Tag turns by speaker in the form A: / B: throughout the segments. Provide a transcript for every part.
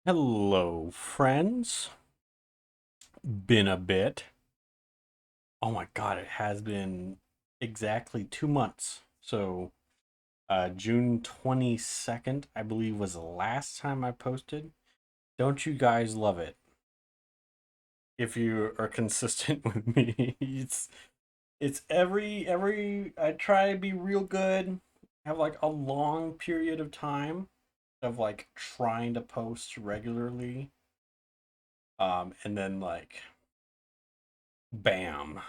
A: Hello, friends. Been a bit. Oh my god, it has been exactly 2 months. June 22nd, I believe, was the last time I posted. Don't you guys love it? If you are consistent with me, it's every I try to be real good. Have like a long period of time of like trying to post regularly. And then like bam,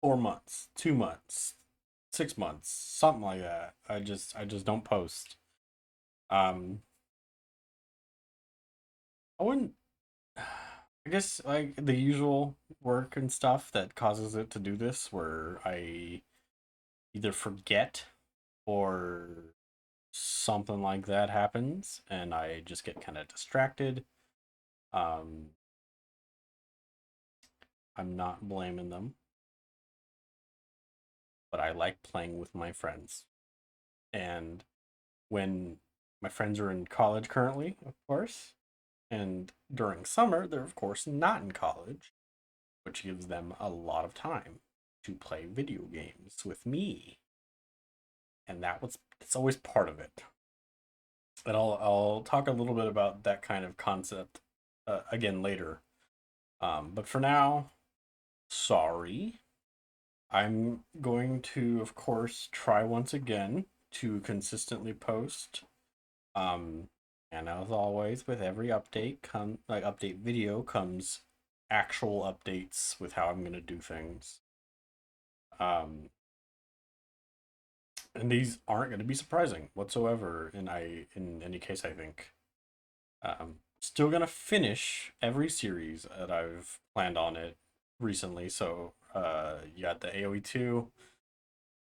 A: 4 months, 2 months, 6 months, something like that. I just don't post. Um, I wouldn't. I guess like the usual work and stuff that causes it to do this, where I either forget or something like that happens, and I just get kind of distracted. Um, I'm not blaming them, but I like playing with my friends, and when my friends are in college currently, of course. And during summer, they're of course not in college, which gives them a lot of time to play video games with me. And it's always part of it. And I'll talk a little bit about that kind of concept again later. But for now, sorry. I'm going to, of course, try once again to consistently post. Um, and as always, with every update video comes actual updates with how I'm gonna do things. Um, and these aren't gonna be surprising whatsoever. In any case, I think. Still gonna finish every series that I've planned on it recently. So, you got the AOE 2.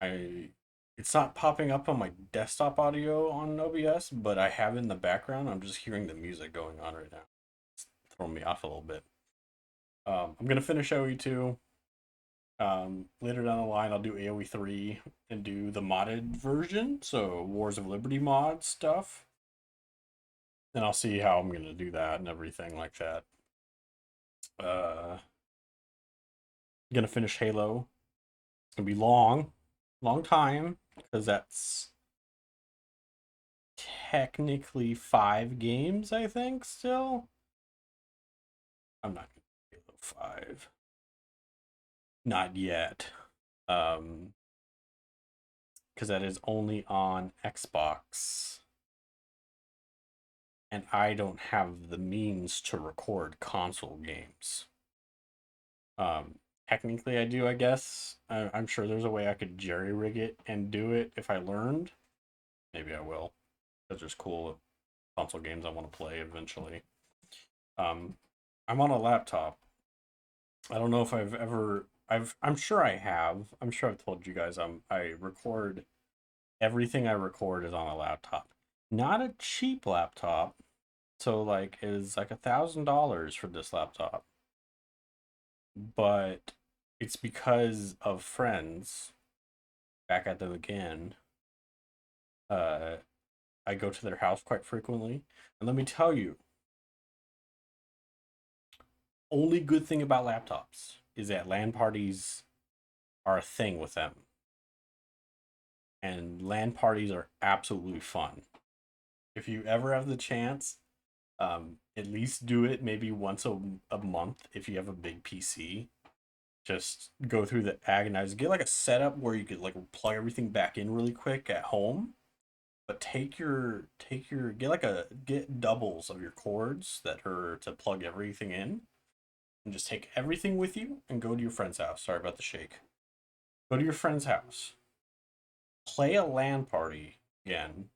A: I It's not popping up on my desktop audio on OBS, but I have it in the background. I'm just hearing the music going on right now. It's throwing me off a little bit. I'm gonna finish AOE 2. Later down the line, I'll do AOE 3 and do the modded version, so Wars of Liberty mod stuff. And I'll see how I'm gonna do that and everything like that. Gonna finish Halo. It's gonna be long, long time because that's technically 5 games, I think. Still, I'm not gonna do Halo 5, not yet. Um, because that is only on Xbox, and I don't have the means to record console games. Um, Technically, I do, I guess. I'm sure there's a way I could jerry rig it and do it if I learned. Maybe I will. Because there's cool console games I want to play eventually. Um, I'm on a laptop. I don't know if I've ever. I'm sure I have. I'm sure I've told you guys. I record everything I record is on a laptop. Not a cheap laptop. So like is like $1,000 for this laptop. But it's because of friends. Back at them again. Uh I go to their house quite frequently. And let me tell you, only good thing about laptops is that LAN parties are a thing with them. And LAN parties are absolutely fun. If you ever have the chance, at least do it maybe once a month if you have a big PC. Just go through the agonize, get like a setup where you could like plug everything back in really quick at home, but get doubles of your cords that are to plug everything in, and just take everything with you and go to your friend's house. Sorry about the shake. Go to your friend's house, play a LAN party again,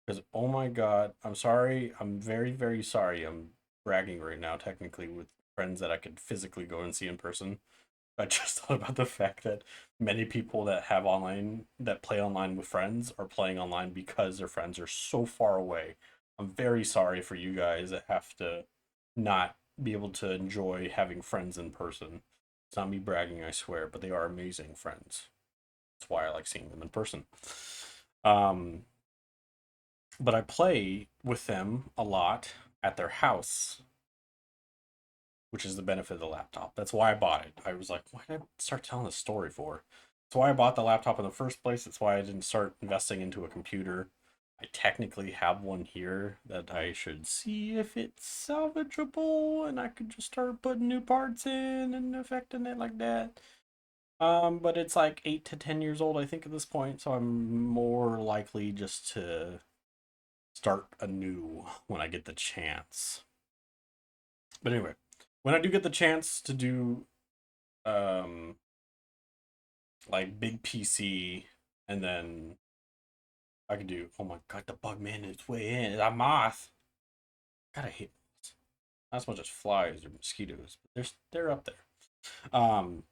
A: because oh my god, I'm sorry, I'm very very sorry, I'm bragging right now technically with friends that I could physically go and see in person. I just thought about the fact that many people that play online with friends are playing online because their friends are so far away. I'm very sorry for you guys that have to not be able to enjoy having friends in person. It's not me bragging, I swear, but they are amazing friends. That's why I like seeing them in person. Um, But I play with them a lot at their house, which is the benefit of the laptop. That's why I bought it. I was like, why did I start telling this story for? That's why I bought the laptop in the first place. That's why I didn't start investing into a computer. I technically have one here that I should see if it's salvageable and I could just start putting new parts in and affecting it like that. But it's like 8 to 10 years old, I think, at this point, so I'm more likely just to start anew when I get the chance. But anyway, when I do get the chance to do um like big PC, and then I could do, oh my god, the bug man is way in. That moth. God, I hate moths. Not as much as flies or mosquitoes, but they're up there. Um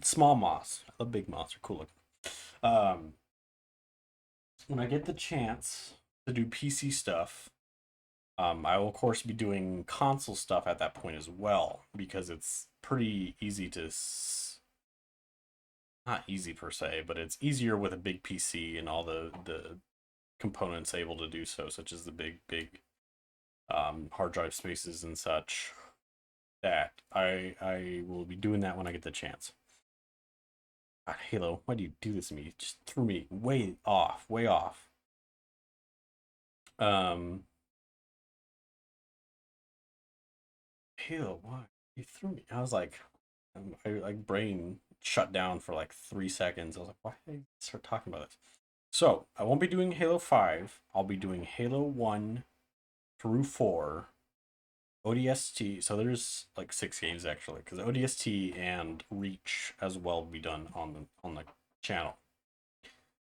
A: Small moths. I love big moths, are cool looking. When I get the chance to do PC stuff, I will of course be doing console stuff at that point as well, because it's pretty easy to not easy per se, but it's easier with a big PC and all the components able to do so, such as the big hard drive spaces and such. That I will be doing that when I get the chance. God, Halo, why do you do this to me? It just threw me way off, way off. Um, Halo, why you threw me? I was like, I like brain shut down for like 3 seconds. I was like, why did I start talking about this? So I won't be doing Halo 5. I'll be doing Halo 1 through 4. ODST. So there's like 6 games actually, because ODST and Reach as well will be done on the channel.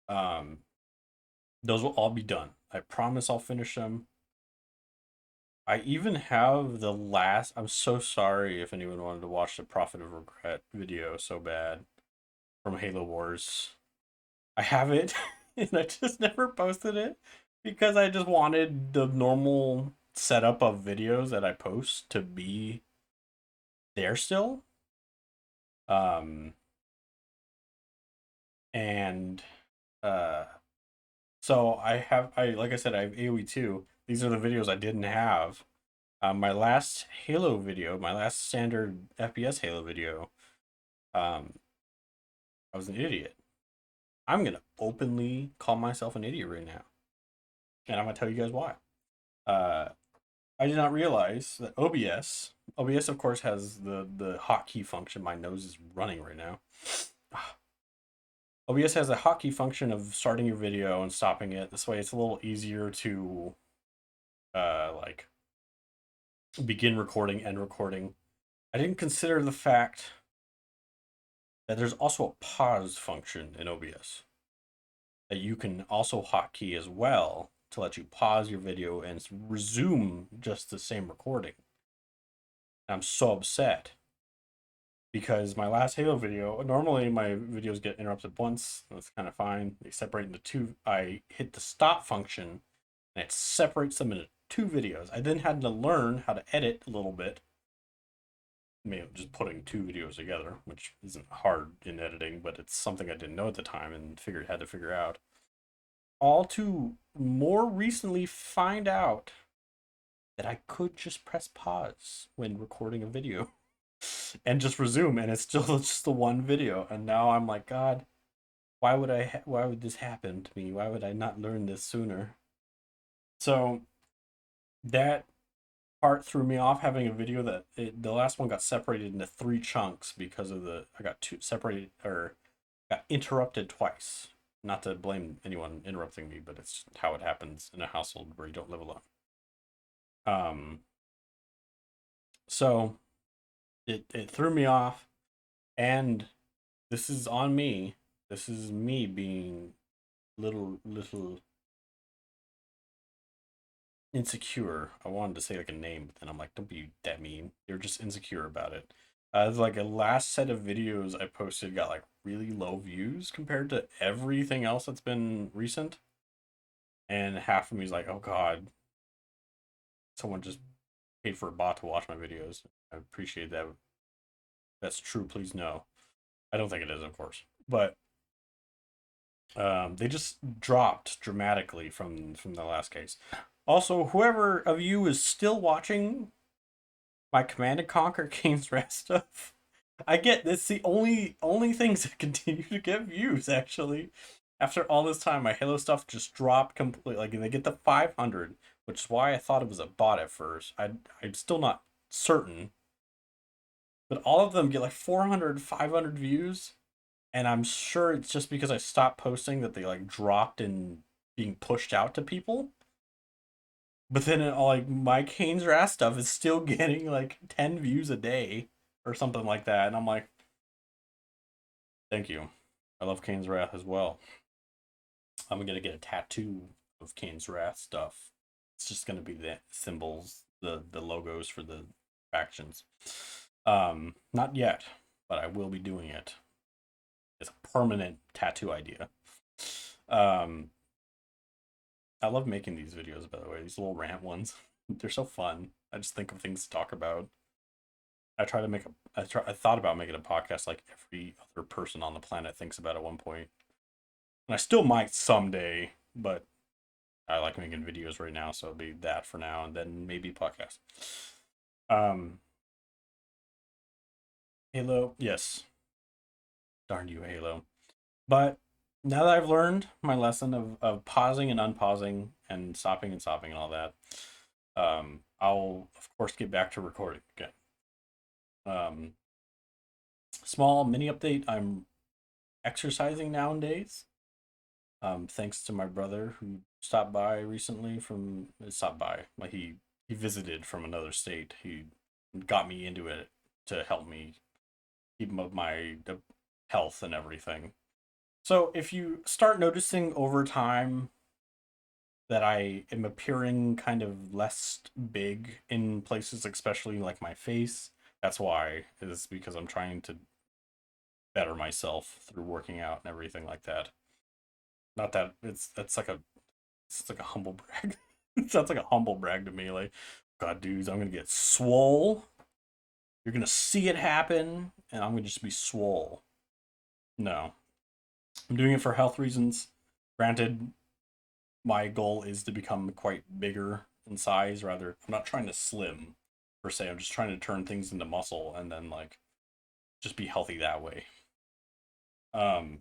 A: Um, those will all be done. I promise I'll finish them. I even have the last. I'm so sorry if anyone wanted to watch the Prophet of Regret video so bad from Halo Wars. I have it, and I just never posted it because I just wanted the normal setup of videos that I post to be there still. Um, and uh, so I like I said, I have AoE 2. These are the videos I didn't have. My last Halo video, my last standard FPS Halo video, um, I was an idiot. I'm gonna openly call myself an idiot right now, and I'm gonna tell you guys why. Uh, I did not realize that OBS of course has the hotkey function. My nose is running right now. OBS has a hotkey function of starting your video and stopping it. This way, it's a little easier to like begin recording, end recording. I didn't consider the fact that there's also a pause function in OBS that you can also hotkey as well to let you pause your video and resume just the same recording. I'm so upset because my last Halo video, normally my videos get interrupted once. That's kind of fine. They separate into two. I hit the stop function and it separates them into two videos. I then had to learn how to edit a little bit. I mean, just putting two videos together, which isn't hard in editing, but it's something I didn't know at the time and had to figure out. All to more recently find out that I could just press pause when recording a video and just resume, and it's still just the one video. And now I'm like, God, why would this happen to me? Why would I not learn this sooner? So that part threw me off, having a video that the last one got separated into three chunks because of I got two separated, or got interrupted twice. Not to blame anyone interrupting me, but it's how it happens in a household where you don't live alone. Um, so it threw me off, and this is on me. This is me being little insecure. I wanted to say like a name, but then I'm like, don't be that mean. You're just insecure about it. Like a last set of videos I posted got like really low views compared to everything else that's been recent. And half of me is like, oh God, someone just paid for a bot to watch my videos. I appreciate that. If that's true, please no. I don't think it is, of course. But They just dropped dramatically from the last case. Also, whoever of you is still watching my Command and Conquer Games Wrath stuff, I get this. The only things that continue to get views actually. After all this time, my Halo stuff just dropped completely. Like they get to 500, which is why I thought it was a bot at first. I'm still not certain, but all of them get like 400, 500 views, and I'm sure it's just because I stopped posting that they like dropped in being pushed out to people. But then like my Kane's Wrath stuff is still getting like 10 views a day or something like that, and I'm like, thank you. I love Kane's Wrath as well. I'm gonna get a tattoo of Kane's Wrath stuff. It's just gonna be the symbols, the logos for the factions. Not yet, but I will be doing it. It's a permanent tattoo idea. Um, I love making these videos, by the way. These little rant ones, they're so fun. I just think of things to talk about. I try to make a. I thought about making a podcast like every other person on the planet thinks about at one point, and I still might someday. But I like making videos right now, so it'll be that for now, and then maybe podcast. Um, Halo, yes, darn you, Halo. But now that I've learned my lesson of pausing and unpausing and stopping and all that, I'll of course get back to recording again. Um, Small mini update. I'm exercising nowadays. Thanks to my brother who stopped by recently from stopped by. Like he visited from another state. He got me into it to help me keep up my health and everything. So if you start noticing over time that I am appearing kind of less big in places, especially like my face, that's why. Is because I'm trying to better myself through working out and everything like that. Not that it's like a humble brag. It sounds like a humble brag to me. Like, God, dudes, I'm gonna get swole. You're gonna see it happen, and I'm gonna just be swole. No, I'm doing it for health reasons. Granted, my goal is to become quite bigger in size. Rather, I'm not trying to slim per se. I'm just trying to turn things into muscle and then like just be healthy that way. Um,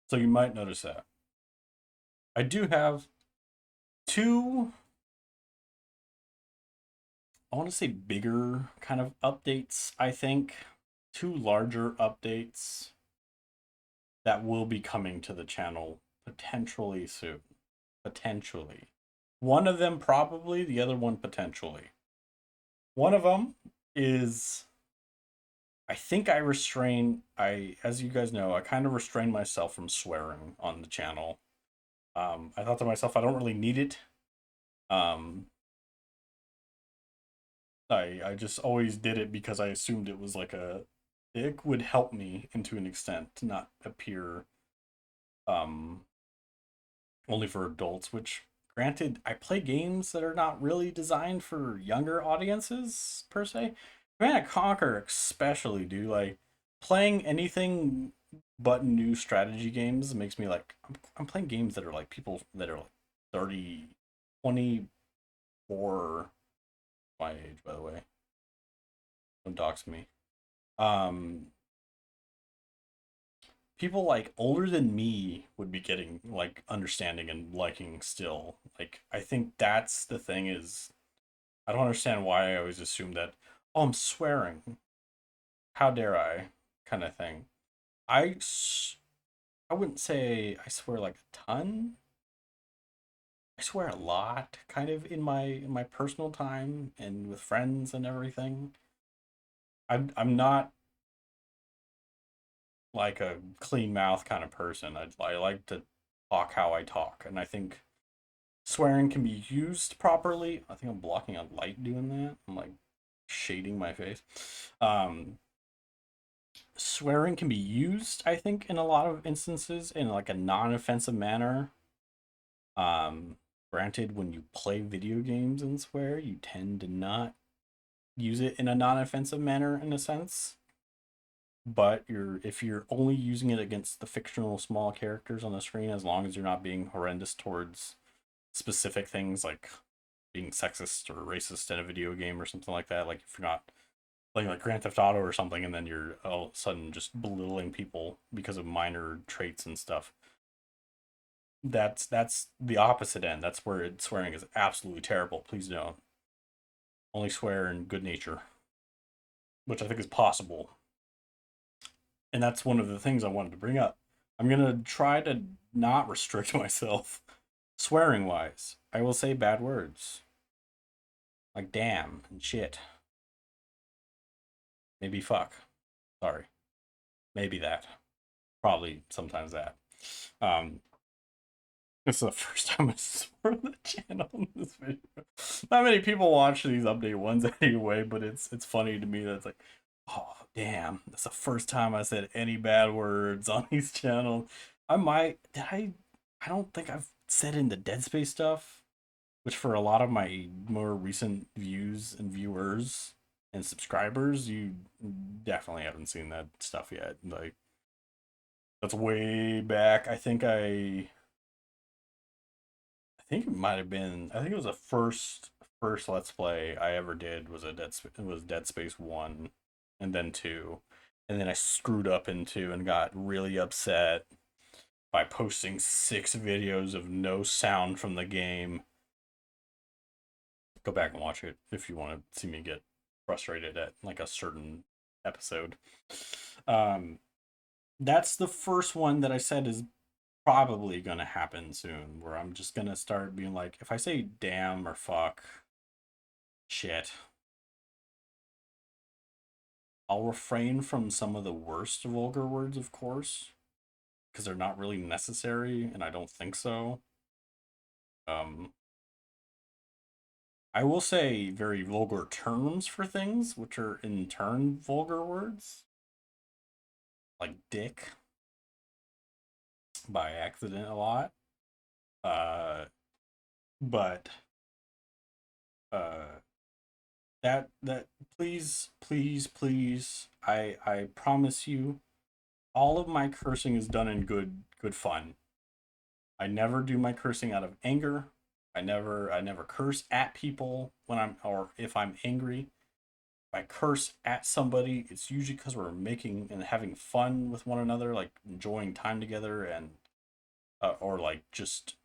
A: so you might notice that I do have two, I want to say bigger kind of updates, I think. Two larger updates that will be coming to the channel potentially soon. Potentially. One of them probably, the other one potentially. One of them is I think as you guys know, I kind of restrained myself from swearing on the channel. I thought to myself, I don't really need it. Um, I just always did it because I assumed it was like it would help me into an extent to not appear um only for adults, which granted, I play games that are not really designed for younger audiences per se. Command and Conquer especially, dude, like playing anything but new strategy games makes me like I'm playing games that are like people that are like 30, 24 my age, by the way. Don't dox me. Um People like older than me would be getting like understanding and liking still. Like I think that's the thing is I don't understand why I always assume that, oh, I'm swearing. How dare I? Kind of thing. I, I wouldn't say I swear like a ton. I swear a lot, kind of in my personal time and with friends and everything. I'm not like a clean mouth kind of person. I like to talk how I talk, and I think swearing can be used properly. I think I'm blocking a light doing that. I'm like shading my face. Um, Swearing can be used, I think, in a lot of instances in like a non-offensive manner. Um, Granted, when you play video games and swear, you tend to not use it in a non-offensive manner in a sense. But if you're only using it against the fictional small characters on the screen, as long as you're not being horrendous towards specific things like being sexist or racist in a video game or something like that, like if you're not playing like Grand Theft Auto or something, and then you're all of a sudden just belittling people because of minor traits and stuff. That's the opposite end. That's where swearing is absolutely terrible. Please don't. Only swear in good nature, which I think is possible. And that's one of the things I wanted to bring up. I'm gonna try to not restrict myself swearing wise. I will say bad words like damn and shit. Maybe fuck. Sorry. Maybe that. Probably sometimes that. Um, This is the first time I swore on the channel in this video. Not many people watch these update ones anyway, but it's funny to me that it's like, oh damn, that's the first time I said any bad words on these channels. I might did I don't think I've said in the Dead Space stuff, which for a lot of my more recent views and viewers and subscribers, you definitely haven't seen that stuff yet. Like that's way back. I think it might have been. I think it was the first Let's Play I ever did was Dead Space 1 and then 2. And then I screwed up in 2 and got really upset by posting 6 videos of no sound from the game. Go back and watch it if you want to see me get frustrated at like a certain episode. Um that's the first one that I said is probably gonna happen soon, where I'm just gonna start being like, if I say damn or fuck, shit, I'll refrain from some of the worst vulgar words, of course, because they're not really necessary, and I don't think so. Um, I will say very vulgar terms for things, which are in turn vulgar words, like dick by accident a lot. Uh, but uh, that please, I promise you all of my cursing is done in good fun. I never do my cursing out of anger. I never curse at people when I'm or if I'm angry. If I curse at somebody, it's usually because we're making and having fun with one another, like enjoying time together and or like just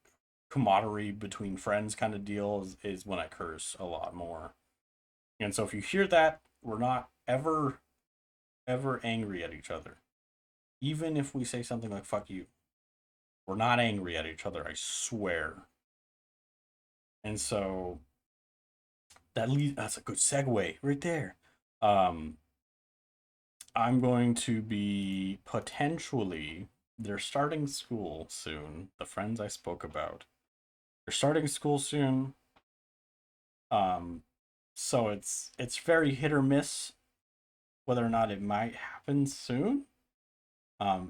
A: camaraderie between friends kind of deal is when I curse a lot more. And so if you hear that, we're not ever angry at each other. Even if we say something like fuck you, we're not angry at each other, I swear. And so that's a good segue right there. Um, I'm going to be potentially they're starting school soon. The friends I spoke about, they're starting school soon. Um, so it's very hit or miss whether or not it might happen soon.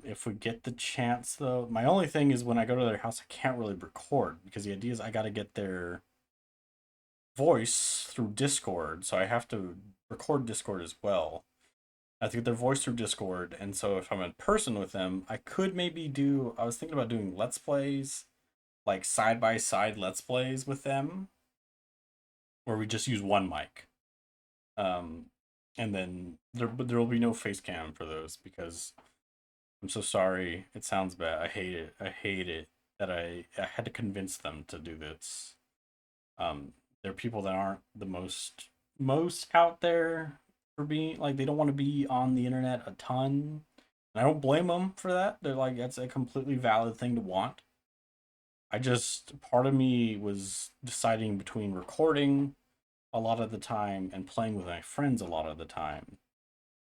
A: If we get the chance, though, my only thing is when I go to their house, I can't really record because the idea is I got to get their voice through Discord, so I have to record Discord as well. I have to get their voice through Discord, and so if I'm in person with them, I could maybe do. I was thinking about doing Let's Plays, like side by side Let's Plays with them, where we just use one mic. Um, and then there will be no face cam for those because I'm so sorry. It sounds bad. I hate it. I hate it that I had to convince them to do this. They're people that aren't the most out there for being like they don't want to be on the internet a ton. And I don't blame them for that. They're like that's a completely valid thing to want. I just part of me was deciding between recording a lot of the time and playing with my friends a lot of the time.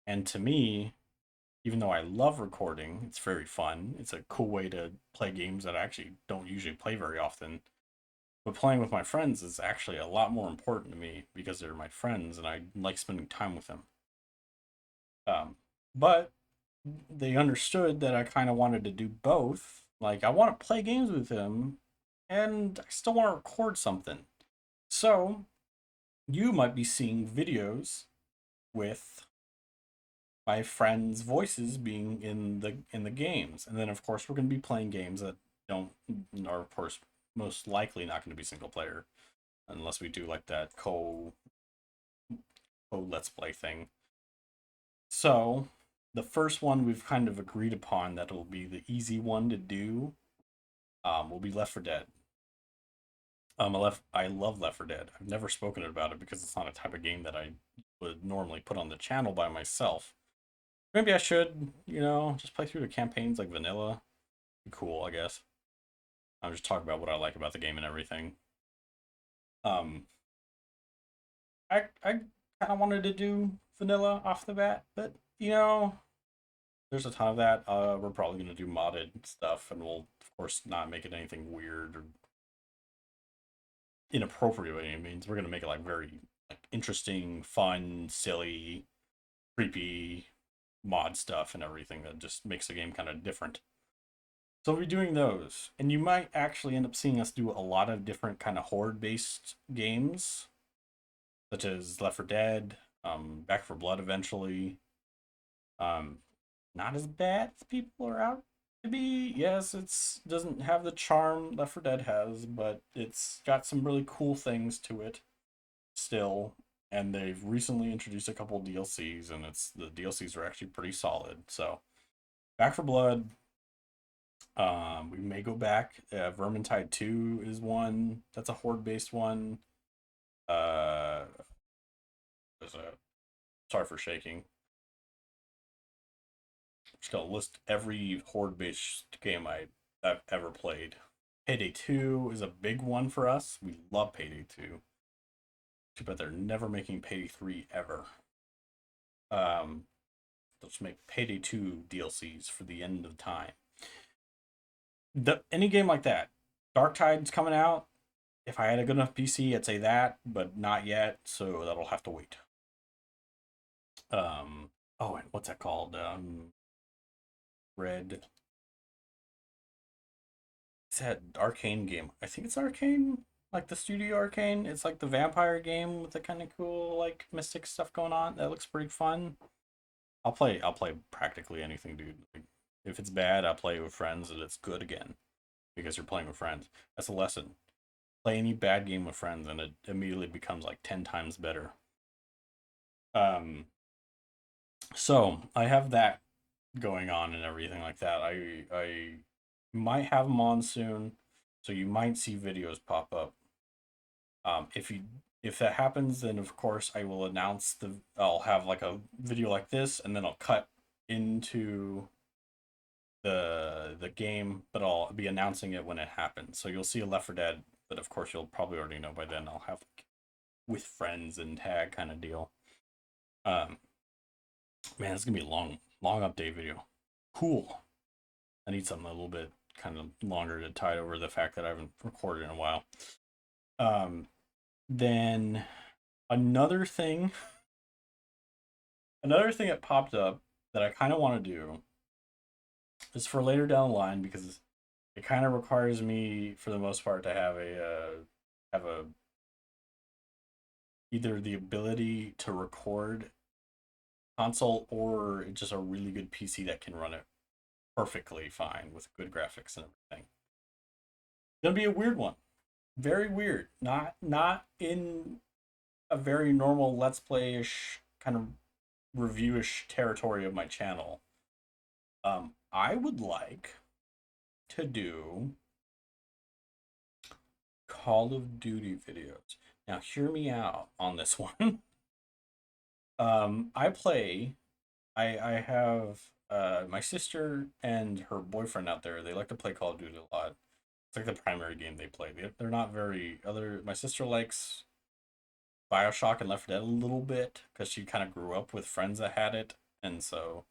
A: And to me, even though I love recording, it's very fun. It's a cool way to play games that I actually don't usually play very often. But playing with my friends is actually a lot more important to me because they're my friends and I like spending time with them. Um, but they understood that I kind of wanted to do both. Like, I want to play games with them and I still want to record something. So, you might be seeing videos with my friends' voices being in the games. And then of course we're going to be playing games that don't are of course most likely not going to be single player unless we do like that co let's play thing. So the first one we've kind of agreed upon that will be the easy one to do will be Left 4 Dead. I love Left 4 Dead. I've never spoken about it because it's not a type of game that I would normally put on the channel by myself. Maybe I should, just play through the campaigns like vanilla. Be cool, I guess. I'm just talking about what I like about the game and everything. Um, I kind of wanted to do vanilla off the bat, but there's a ton of that. We're probably gonna do modded stuff, and we'll of course not make it anything weird or inappropriate by any means. We're gonna make it like very like interesting, fun, silly, creepy mod stuff and everything that just makes the game kind of different. So we'll be doing those, and you might actually end up seeing us do a lot of different kind of horde-based games, such as Left 4 Dead, Back 4 Blood eventually. Um, Not as bad as people are out to be. Yes, it's doesn't have the charm Left 4 Dead has, but it's got some really cool things to it still. And they've recently introduced a couple DLCs, and it's the DLCs are actually pretty solid. So, Back 4 Blood. We may go back. Vermintide 2 is one. That's a horde based one. Uh, there's a, sorry for shaking. I'm just gonna list every horde based game I've ever played. Payday 2 is a big one for us. We love Payday 2. Too bad they're never making Payday 3 ever. Let's make Payday 2 DLCs for the end of time. Any game like that. Dark Tide's coming out. If I had a good enough PC, I'd say that, but not yet, so that'll have to wait. Oh, and what's that called? Red. It's that Arcane game. I think it's Arcane, like the studio Arcane. It's like the vampire game with the kind of cool like mystic stuff going on. That looks pretty fun. I'll play practically anything, dude. Like, if it's bad, I'll play with friends and it's good again because you're playing with friends. That's a lesson. Play any bad game with friends and it immediately becomes like 10 times better. Um so I have that going on and everything like that. I might have them on soon, so you might see videos pop up. If you if that happens, then of course I will announce the. I'll have like a video like this, and then I'll cut into the game, but I'll be announcing it when it happens. So you'll see a Left 4 Dead, but of course you'll probably already know by then. I'll have like, with friends and tag kind of deal. Um, Man, it's gonna be a long update video. Cool. I need something a little bit kind of longer to tide over the fact that I haven't recorded in a while. Um, then another thing, another thing that popped up that I kind of want to do is for later down the line because it kind of requires me, for the most part, to have a either the ability to record console or just a really good PC that can run it perfectly fine with good graphics and everything. It's gonna be a weird one, very weird. Not in a very normal let's play-ish kind of reviewish territory of my channel. I would like to do Call of Duty videos. Now, hear me out on this one. I play. I have my sister and her boyfriend out there. They like to play Call of Duty a lot. It's like the primary game they play. They're not very other. My sister likes Bioshock and Left 4 Dead a little bit because she kind of grew up with friends that had it, and so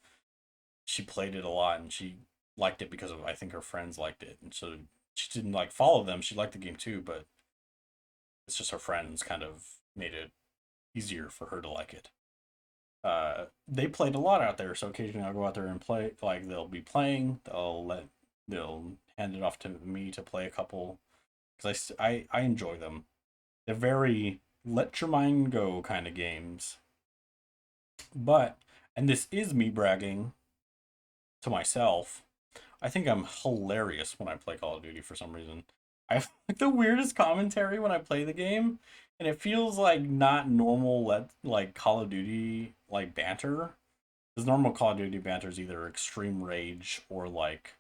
A: she played it a lot, and she liked it because of I think her friends liked it, and so she didn't like follow them. She liked the game too, but it's just her friends kind of made it easier for her to like it. They played a lot out there, so occasionally I'll go out there and play. Like they'll be playing, they'll hand it off to me to play a couple because I enjoy them. They're very let your mind go kind of games. But and this is me bragging to myself, I think I'm hilarious when I play Call of Duty for some reason. I have like the weirdest commentary when I play the game, and it feels like not normal like Call of Duty like banter. Because normal Call of Duty banter is either extreme rage or like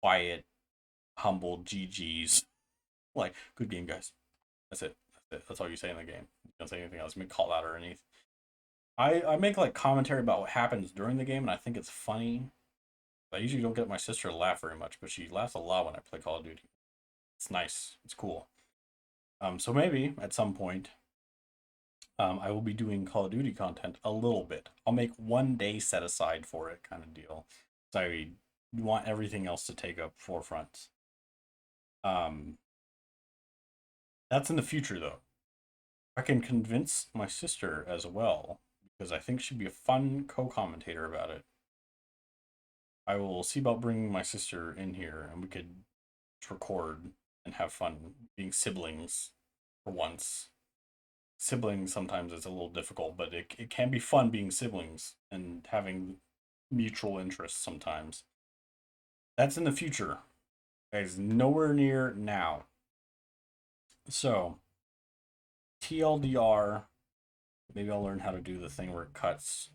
A: quiet, humble GGs. Like, good game, guys. That's it. That's it. That's all you say in the game. You don't say anything else. You make call out or anything. I make like commentary about what happens during the game, and I think it's funny. I usually don't get my sister to laugh very much, but she laughs a lot when I play Call of Duty. It's nice. It's cool. So maybe at some point, I will be doing Call of Duty content a little bit. I'll make one day set aside for it, kind of deal. So I want everything else to take up forefront. Um, that's in the future though. I can convince my sister as well because I think she'd be a fun co-commentator about it. I will see about bringing my sister in here and we could record and have fun being siblings for once. Siblings sometimes it's a little difficult, but it can be fun being siblings and having mutual interests sometimes. That's in the future. Guys, nowhere near now. So, TLDR, maybe I'll learn how to do the thing where it cuts.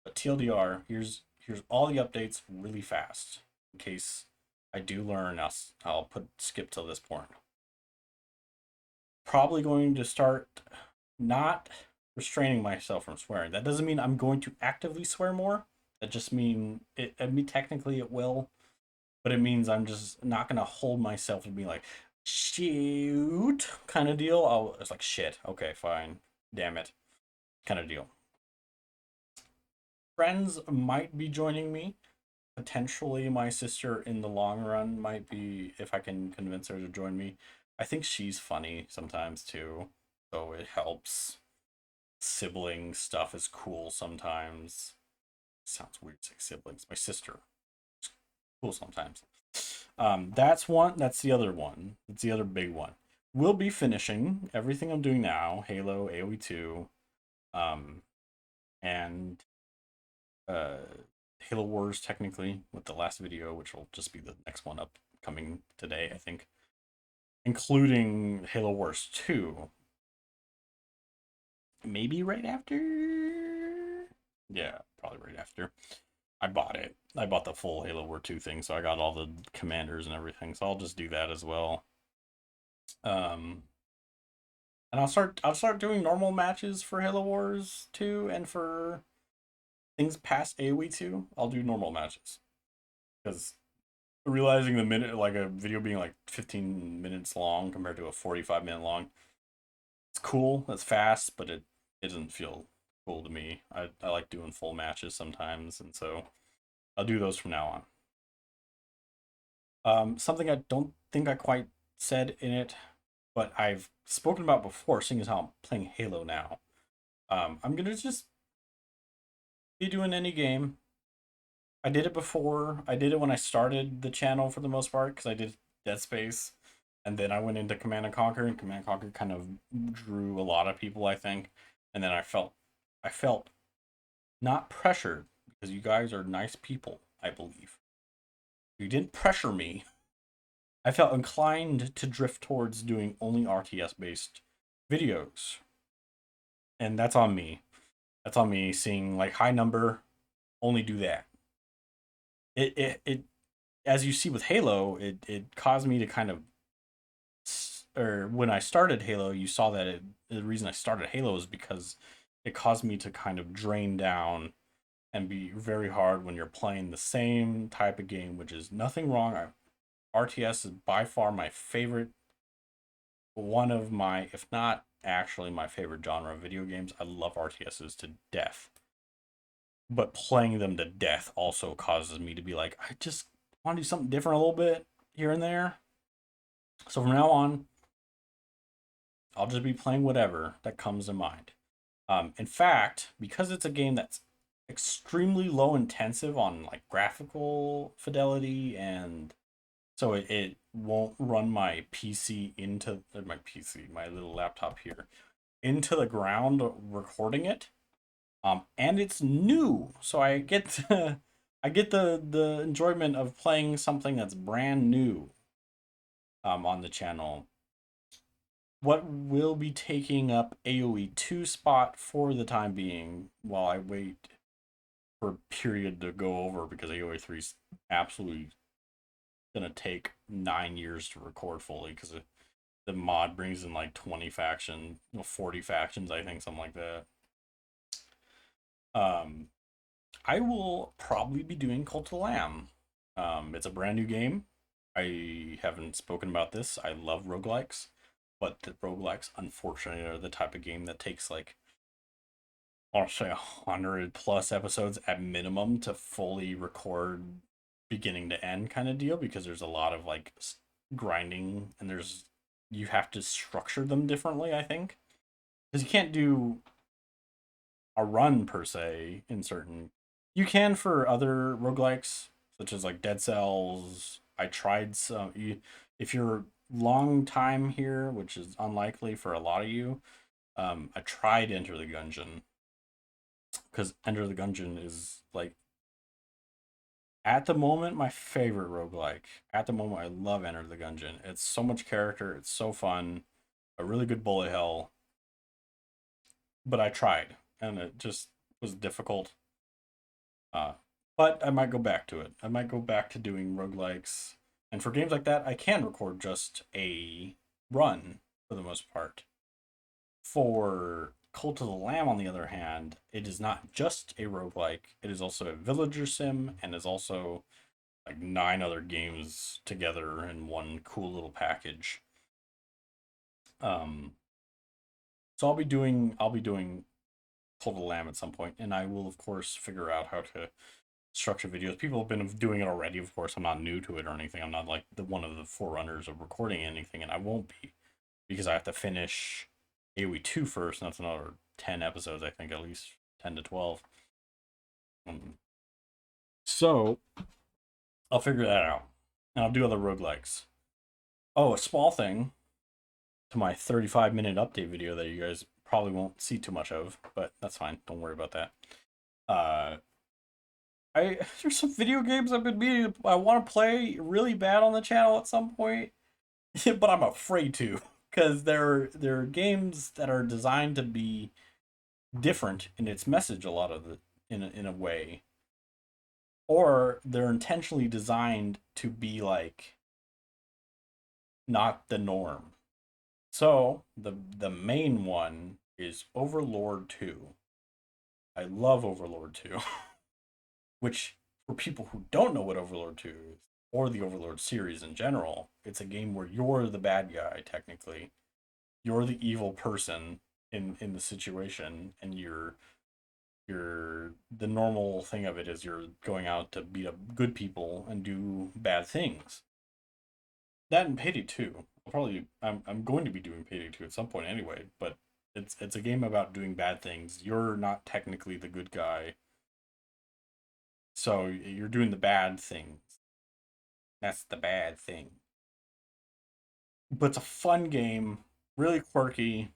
A: But TLDR, here's all the updates really fast. In case I do learn, I'll skip till this point. Probably going to start not restraining myself from swearing. That doesn't mean I'm going to actively swear more. That just mean it. I mean, technically it will, but it means I'm just not gonna hold myself to be like, shoot, kind of deal. It's like shit. Okay, fine. Damn it, kind of deal. Friends might be joining me. Potentially, my sister in the long run might be if I can convince her to join me. I think she's funny sometimes too, so it helps. Sibling stuff is cool sometimes. Sounds weird to say siblings. My sister. It's cool sometimes. That's one. That's the other one. That's the other big one. We'll be finishing everything I'm doing now. Halo, AoE 2, and uh, Halo Wars technically with the last video, which will just be the next one upcoming today, I think, including Halo Wars 2. Maybe right after. Yeah, probably right after. I bought it. I bought the full Halo War 2 thing, so I got all the commanders and everything. So I'll just do that as well. Um, and I'll start doing normal matches for Halo Wars 2 and for things past AoE 2. I'll do normal matches because realizing the minute like a video being like 15 minutes long compared to a 45-minute long, it's cool. It's fast, but it doesn't feel cool to me. I like doing full matches sometimes, and so I'll do those from now on. Something I don't think I quite said in it, but I've spoken about before, seeing as how I'm playing Halo now. I'm gonna just be doing any game. I did it before. I did it when I started the channel for the most part because I did Dead Space, and then I went into Command and Conquer, and Command and Conquer kind of drew a lot of people, I think. And then I felt not pressured because you guys are nice people, I believe. You didn't pressure me. I felt inclined to drift towards doing only RTS based videos. And that's on me. That's on me seeing like high number, only do that. It as you see with Halo, it caused me to kind of or when I started Halo, you saw that the reason I started Halo is because it caused me to kind of drain down and be very hard when you're playing the same type of game, which is nothing wrong. RTS is by far my favorite, one of my, if not actually my favorite genre of video games. I love RTSs to death. But playing them to death also causes me to be like, I just want to do something different a little bit here and there. So from now on, I'll just be playing whatever that comes to mind. In fact, because it's a game that's extremely low intensive on like graphical fidelity, and so it won't run my PC into my PC, my little laptop here, into the ground recording it. And it's new, so I get I get the enjoyment of playing something that's brand new on the channel. What will be taking up AoE 2 spot for the time being while I wait for a period to go over because AoE 3 is absolutely gonna take 9 years to record fully because the mod brings in like 20 faction, 40 factions, I think, something like that. Um, I will probably be doing Cult of the Lamb. It's a brand new game. I haven't spoken about this. I love roguelikes, but the roguelikes, unfortunately, are the type of game that takes like, I'll say 100 plus episodes at minimum to fully record beginning to end kind of deal because there's a lot of like grinding and you have to structure them differently, I think. Because you can't do a run per se in certain. You can for other roguelikes, such as like Dead Cells. I tried some. If you're long time here, which is unlikely for a lot of you, I tried Enter the Gungeon because Enter the Gungeon is like at the moment my favorite roguelike. At the moment, I love Enter the Gungeon. It's so much character. It's so fun. A really good bullet hell. But I tried, and it just was difficult. Uh, but I might go back to it. I might go back to doing roguelikes. And for games like that, I can record just a run for the most part. For Cult of the Lamb, on the other hand, it is not just a roguelike, it is also a villager sim and is also like 9 other games together in one cool little package. Um, so I'll be doing Cult of the Lamb at some point, and I will of course figure out how to structure videos. People have been doing it already, of course. I'm not new to it or anything. I'm not like the one of the forerunners of recording anything, and I won't be because I have to finish AoE 2 first, and that's another 10 episodes, I think, at least 10 to 12. So I'll figure that out. And I'll do other roguelikes. Oh, a small thing to my 35-minute update video that you guys probably won't see too much of, but that's fine. Don't worry about that. Uh, there's some video games I've been meaning I want to play really bad on the channel at some point, but I'm afraid to because they're games that are designed to be different in its message a lot of the in a way, or they're intentionally designed to be like not the norm. So the main one is Overlord 2. I love Overlord 2, which for people who don't know what Overlord 2 is, or the Overlord series in general, it's a game where you're the bad guy technically. You're the evil person in the situation, and you're the normal thing of it is you're going out to beat up good people and do bad things. That and Payday 2. I'm going to be doing Payday 2 at some point anyway, but it's a game about doing bad things. You're not technically the good guy. So you're doing the bad things. That's the bad thing. But it's a fun game, really quirky,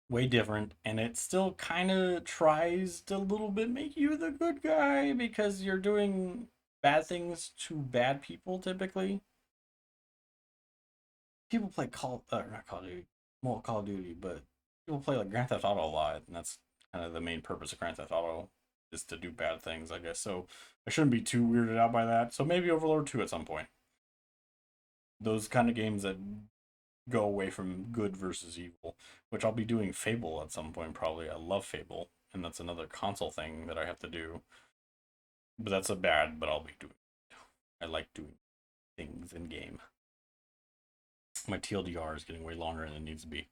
A: way different, and it still kind of tries to a little bit make you the good guy because you're doing bad things to bad people typically. People play not Call of Duty, well, Call of Duty, but people play like Grand Theft Auto a lot, and that's kind of the main purpose of Grand Theft Auto is to do bad things, I guess. So I shouldn't be too weirded out by that. So maybe Overlord 2 at some point. Those kind of games that go away from good versus evil, which I'll be doing Fable at some point probably. I love Fable, and that's another console thing that I have to do. But that's a bad, but I'll be doing. I like doing things in game. My TLDR is getting way longer than it needs to be.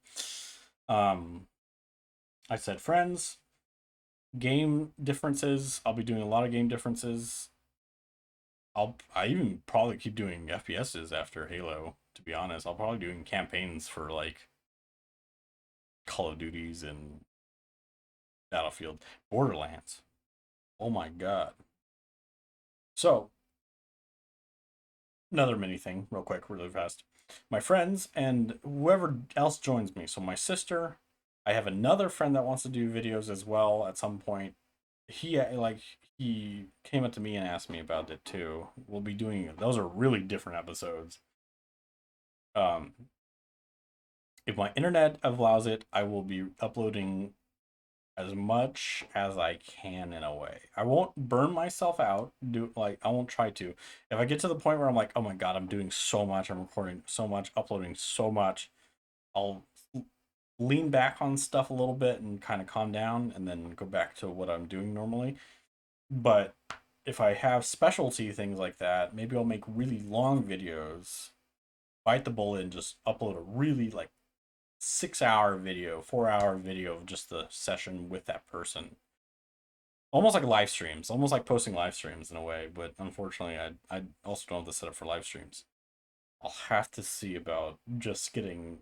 A: Um, I said friends, game differences. I'll be doing a lot of game differences. I even probably keep doing FPSs after Halo. To be honest, I'll probably doing campaigns for like Call of Duties and Battlefield, Borderlands. Oh my god. So another mini thing, real quick, really fast. My friends and whoever else joins me. So my sister, I have another friend that wants to do videos as well at some point. He came up to me and asked me about it too. We'll be doing those are really different episodes. Um, if my internet allows it, I will be uploading as much as I can in a way. I won't burn myself out. Do like I won't try to. If I get to the point where I'm like, oh my god, I'm doing so much, I'm recording so much, uploading so much, I'll lean back on stuff a little bit and kind of calm down and then go back to what I'm doing normally. But if I have specialty things like that, maybe I'll make really long videos, bite the bullet and just upload a really like 6 hour video, 4 hour video of just the session with that person. Almost like live streams, almost like posting live streams in a way, but unfortunately I also don't have the setup for live streams. I'll have to see about just getting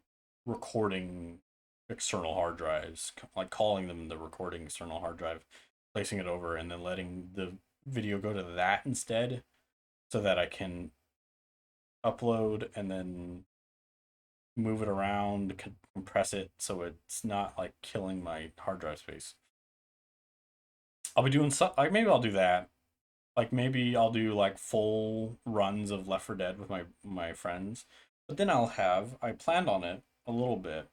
A: recording external hard drives, like calling them the recording external hard drive, placing it over, and then letting the video go to that instead, so that I can upload and then move it around, compress it, so it's not like killing my hard drive space. I'll be doing some, like maybe I'll do that. Like maybe I'll do like full runs of Left 4 Dead with my friends. But then I planned on it a little bit.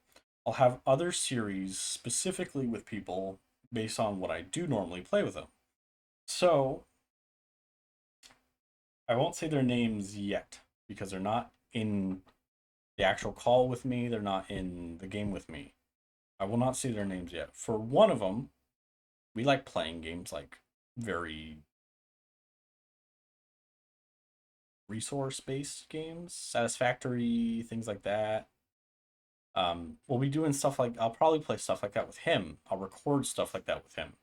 A: I'll have other series specifically with people based on what I do normally play with them. So I won't say their names yet because they're not in the actual call with me. They're not in the game with me. I will not say their names yet. For one of them, we like playing games like very resource based games, satisfactory, things like that. We'll be doing stuff like I'll probably play stuff like that with him. I'll record stuff like that with him.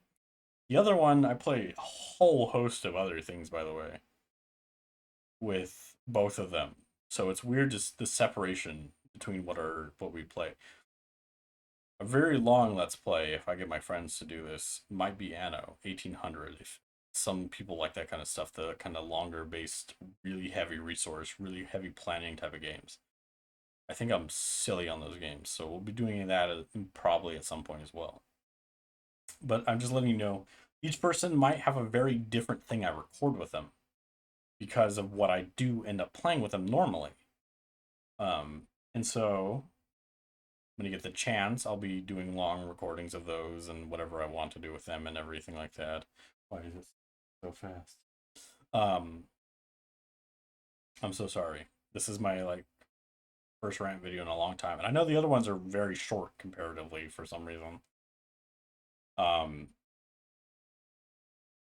A: The other one, I play a whole host of other things, by the way, with both of them. So it's weird just the separation between what we play. A very long let's play, if I get my friends to do this, might be Anno 1800. If some people like that kind of stuff, the kind of longer based, really heavy resource, really heavy planning type of games. I think I'm silly on those games, so we'll be doing that probably at some point as well. But I'm just letting you know, each person might have a very different thing I record with them because of what I do end up playing with them normally. And so when you get the chance, I'll be doing long recordings of those and whatever I want to do with them and everything like that. Why is this so fast? Um, I'm so sorry. This is my like first rant video in a long time, and I know the other ones are very short comparatively for some reason. Um,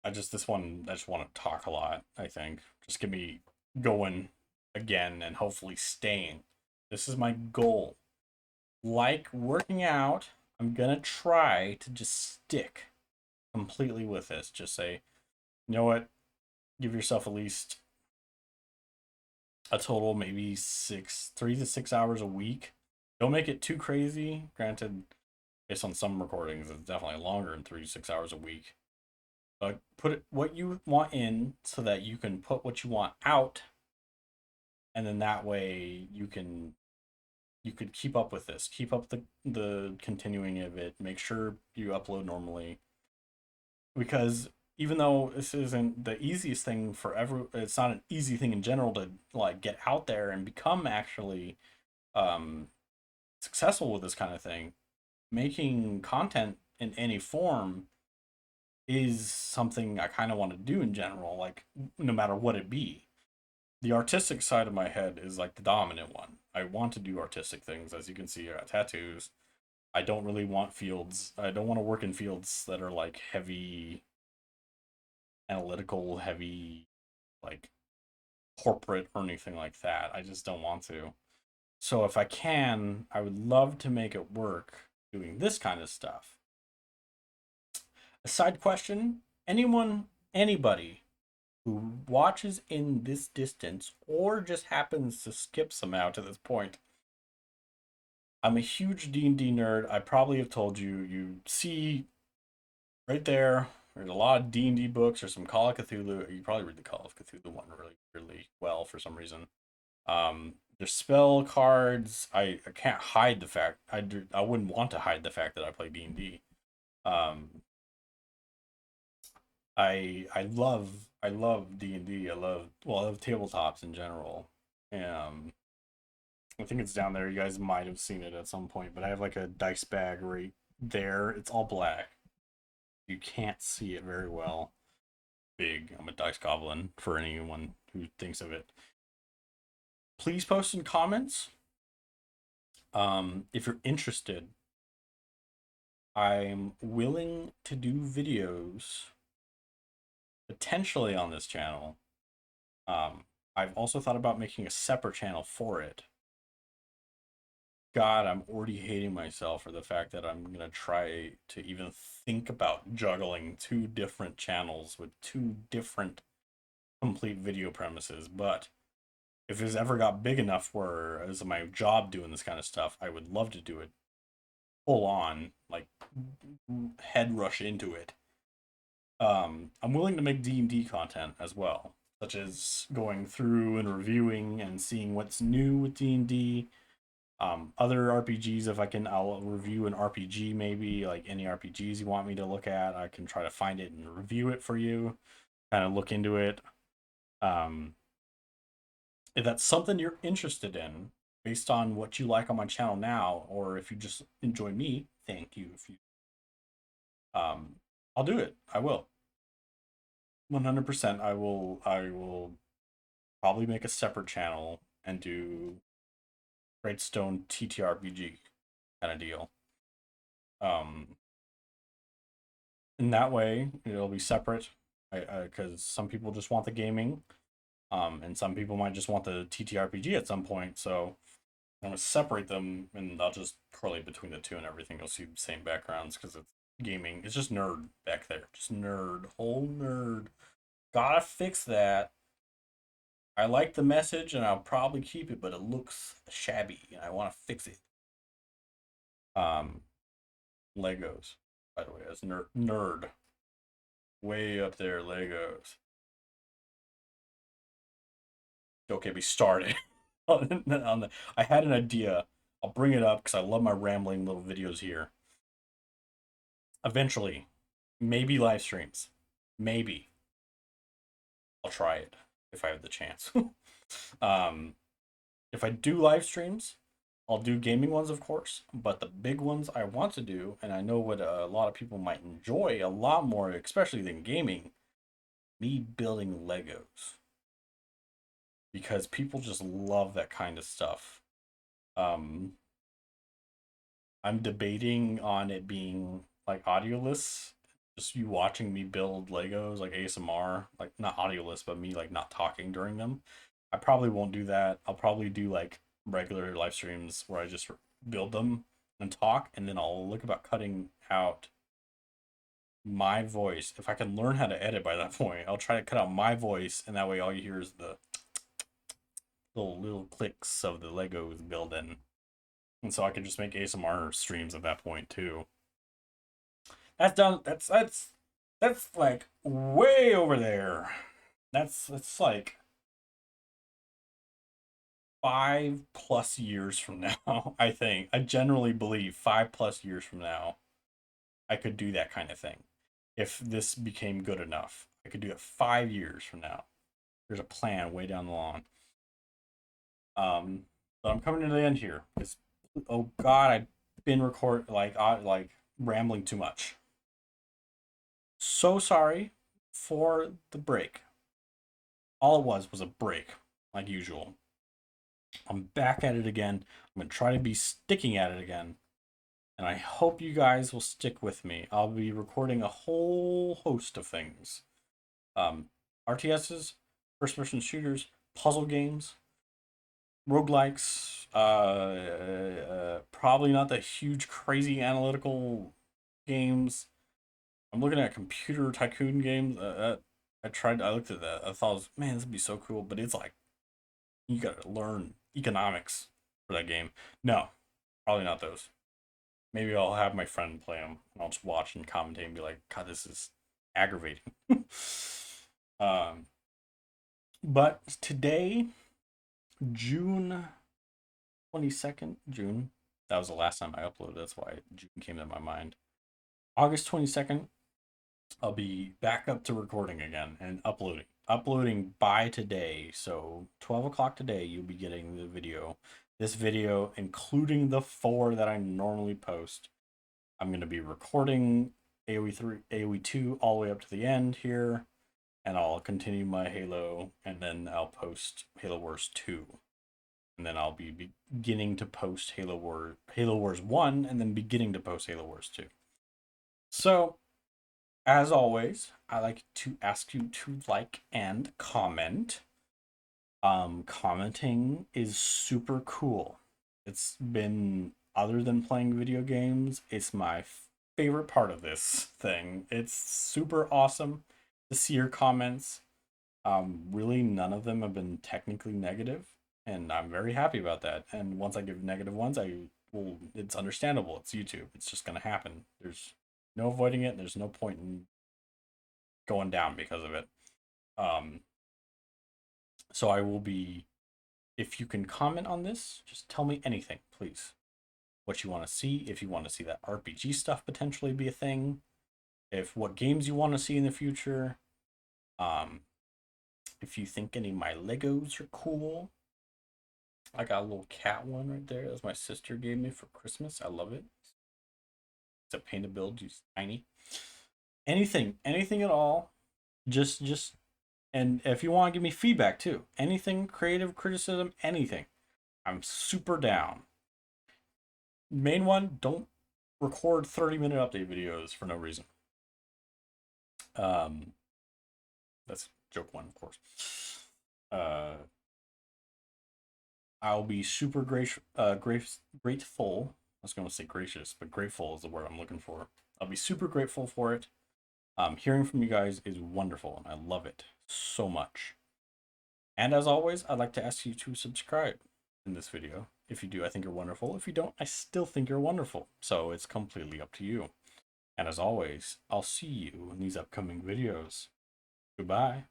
A: I just want to talk a lot. I think just get me going again and hopefully staying. This is my goal. Like working out, I'm gonna try to just stick completely with this. Just say, you know what? Give yourself at least a total, maybe 3 to 6 hours a week. Don't make it too crazy. Granted, based on some recordings, it's definitely longer than 3 to 6 hours a week. But put it what you want in so that you can put what you want out, and then that way you could keep up with this, keep up the continuing of it, make sure you upload normally, because even though this isn't the easiest thing for it's not an easy thing in general to like get out there and become actually um successful with this kind of thing. Making content in any form is something I kind of want to do in general, like no matter what it be. The artistic side of my head is like the dominant one. I want to do artistic things. As you can see, I got tattoos. I don't really want fields. I don't want to work in fields that are like heavy analytical, heavy like corporate or anything like that. I just don't want to. So if I can, I would love to make it work doing this kind of stuff. A side question, anybody who watches in this distance or just happens to skip somehow to this point, I'm a huge D&D nerd. I probably have told you. You see right there, there's a lot of D&D books or some Call of Cthulhu. You probably read the Call of Cthulhu one really, really well for some reason. There's spell cards. I can't hide the fact I wouldn't want to hide the fact that I play D&D. Um, I love D&D. I love tabletops in general. Um, I think it's down there. You guys might have seen it at some point, but I have like a dice bag right there. It's all black. You can't see it very well. Big. I'm a dice goblin for anyone who thinks of it. Please post in comments. If you're interested, I'm willing to do videos potentially on this channel. I've also thought about making a separate channel for it. God, I'm already hating myself for the fact that I'm gonna try to even think about juggling two different channels with two different complete video premises. But if it's ever got big enough where as my job doing this kind of stuff, I would love to do it full on, like head rush into it. I'm willing to make D&D content as well, such as going through and reviewing and seeing what's new with D&D. Other RPGs, if I can, I'll review an RPG maybe, like any RPGs you want me to look at. I can try to find it and review it for you, kind of look into it. Um, if that's something you're interested in, based on what you like on my channel now, or if you just enjoy me, thank you. If you, I'll do it. I will. 100%. I will probably make a separate channel and do Greatstone TTRPG kind of deal. Um, in that way, it'll be separate. Because some people just want the gaming, and some people might just want the TTRPG at some point. So I'm gonna separate them, and I'll just correlate between the two, and everything. You'll see the same backgrounds because it's gaming. It's just nerd back there, just nerd, whole nerd. Gotta fix that. I like the message, and I'll probably keep it, but it looks shabby, and I want to fix it. Um, Legos, by the way, as nerd, way up there, Legos. Don't get me started on the. I had an idea. I'll bring it up because I love my rambling little videos here. Eventually, maybe live streams, maybe I'll try it if I have the chance. um, if I do live streams, I'll do gaming ones, of course, but the big ones I want to do, and I know what a lot of people might enjoy a lot more, especially than gaming, me building Legos. Because people just love that kind of stuff. Um, I'm debating on it being like audioless, just you watching me build Legos, like ASMR, like not audioless, but me like not talking during them. I probably won't do that. I'll probably do like regular live streams where I just build them and talk, and then I'll look about cutting out my voice. If I can learn how to edit by that point, I'll try to cut out my voice, and that way all you hear is the little clicks of the Legos building. And so I can just make ASMR streams at that point too. That's done. That's like way over there. That's like 5+ years from now. I think I generally believe 5+ years from now I could do that kind of thing. If this became good enough, I could do it 5 years from now. There's a plan way down the line. But I'm coming to the end here. It's, oh God, I've been like rambling too much. So sorry for the break. All it was a break, like usual. I'm back at it again. I'm going to try to be sticking at it again. And I hope you guys will stick with me. I'll be recording a whole host of things. RTSs, first person shooters, puzzle games, roguelikes, probably not the huge, crazy analytical games. I'm looking at computer tycoon games. I looked at that. I thought, man, this would be so cool. But it's like, you gotta learn economics for that game. No, probably not those. Maybe I'll have my friend play them, and I'll just watch and commentate and be like, God, this is aggravating. um, but today, June 22nd. June. That was the last time I uploaded. That's why June came to my mind. August 22nd, I'll be back up to recording again and uploading. Uploading by today. So 12 o'clock today, you'll be getting the video. This video, including the 4 that I normally post. I'm going to be recording AoE 3, AoE 2 all the way up to the end here. And I'll continue my Halo, and then I'll post Halo Wars 2. And then I'll be beginning to post Halo Wars 1, and then beginning to post Halo Wars 2. So, as always, I like to ask you to like and comment. Commenting is super cool. It's been, other than playing video games, it's my favorite part of this thing. It's super awesome to see your comments. Really, none of them have been technically negative, and I'm very happy about that. And once I give negative ones, it's understandable. It's YouTube. It's just gonna happen. There's no avoiding it. There's no point in going down because of it. Um, so I will be, if you can comment on this, just tell me anything, please. What you want to see, if you want to see that RPG stuff potentially be a thing, if what games you want to see in the future, if you think any of my Legos are cool. I got a little cat one right there. That's my sister gave me for Christmas. I love it. It's a pain to build. It's tiny. Anything at all. Just, and if you want to give me feedback too, anything, creative criticism, anything, I'm super down. Main one, don't record 30-minute update videos for no reason. That's joke one, of course. I'll be super grateful. I was going to say gracious, but grateful is the word I'm looking for. I'll be super grateful for it. Hearing from you guys is wonderful, and I love it so much. And as always, I'd like to ask you to subscribe in this video. If you do, I think you're wonderful. If you don't, I still think you're wonderful. So it's completely up to you. And as always, I'll see you in these upcoming videos. Goodbye.